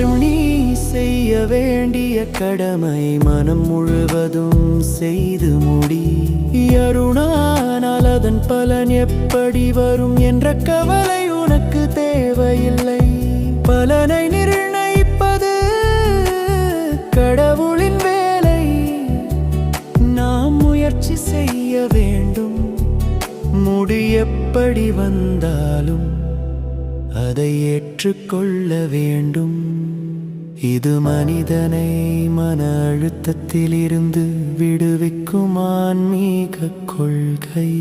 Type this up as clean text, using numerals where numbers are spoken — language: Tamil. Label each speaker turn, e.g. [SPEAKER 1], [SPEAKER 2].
[SPEAKER 1] நீ செய்ய வேண்டிய கடமை மனம் முழுவதும் செய்து முடி. அருணானால் அதன் பலன் எப்படி வரும் என்ற கவலை உனக்கு தேவையில்லை. பலனை நிர்ணயிப்பது கடவுளின் வேலை. நாம் முயற்சி செய்ய வேண்டும். முடி எப்படி வந்தாலும் அதை ஏற்றுக்கொள்ள வேண்டும். இது மனிதனை மன அழுத்தத்திலிருந்து விடுவிக்கும் ஆன்மீக கொள்கை.